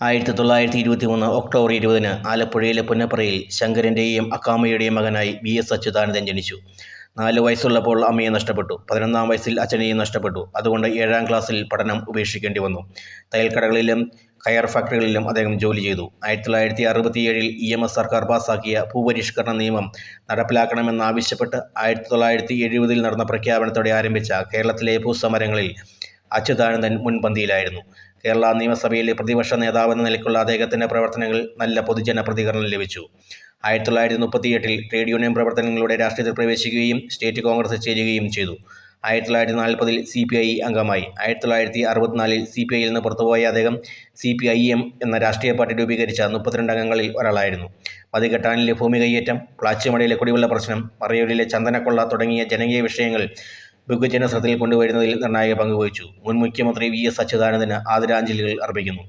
1923 October 20 ആലപ്പുഴയിലെ പുന്നപ്രയിൽ ശങ്കരൻ്റെയും അക്കാമയുടെയും മകനായി VS Achuthanandan ജനിച്ചു. 4 വയസ്സുള്ളപ്പോൾ അമ്മയെ നഷ്ടപ്പെട്ടു. 11-ാം വയസ്സിൽ അച്ഛനെയും നഷ്ടപ്പെട്ടു. അതുകൊണ്ട് 7-ാം ക്ലാസ്സിൽ പഠനം ഉപേക്ഷിക്കേണ്ടി വന്നു. തയ്യൽക്കടകളിലും കയർ ഫാക്ടറികളിലും അദ്ദേഹം ജോലി ചെയ്തു. 1967 EMS സർക്കാർ പാസാക്കിയ ഭൂപരിഷ്കരണ നിയമം നടപ്പിലാക്കണമെന്നാവശ്യപ്പെട്ട് 1970 നടന്ന പ്രഖ്യാപനത്തോടെ ആരംഭിച്ച കേരളത്തിലെ ഭൂസമരങ്ങളിൽ അച്യുതാനന്ദൻ മുൻപന്തിയിലായിരുന്നു. കേരള നിയമസഭയിലെ പ്രതിപക്ഷ നേതാവെന്ന നിലയ്ക്കുള്ള അദ്ദേഹത്തിൻ്റെ പ്രവർത്തനങ്ങൾ നല്ല പൊതുജന പ്രതികരണം ലഭിച്ചു. 1938 ട്രേഡ് യൂണിയൻ പ്രവർത്തനങ്ങളുടെ രാഷ്ട്രീയത്തിൽ പ്രവേശിക്കുകയും സ്റ്റേറ്റ് കോൺഗ്രസിൽ ചേരുകയും ചെയ്തു. 1940 CPI അംഗമായി. 1964 CPIയിൽ നിന്ന് പുറത്തുപോയ അദ്ദേഹം CPIM എന്ന രാഷ്ട്രീയ പാർട്ടി രൂപീകരിച്ച 32 അംഗങ്ങളിൽ ഒരാളായിരുന്നു. മതികെട്ടാനിലെ ഭൂമി കയ്യേറ്റം, പ്ലാച്ചിമടയിലെ കുടിവെള്ള പ്രശ്നം, മറയൂരിലെ ചന്ദനക്കൊള്ള തുടങ്ങിയ ജനകീയ വിഷയങ്ങൾ ബഹുജന ശ്രദ്ധയിൽ കൊണ്ടുവരുന്നതിൽ നിർണായക പങ്കുവഹിച്ചു. മുൻ മുഖ്യമന്ത്രി VS അച്യുതാനന്ദന് ആദരാഞ്ജലികൾ അർപ്പിക്കുന്നു.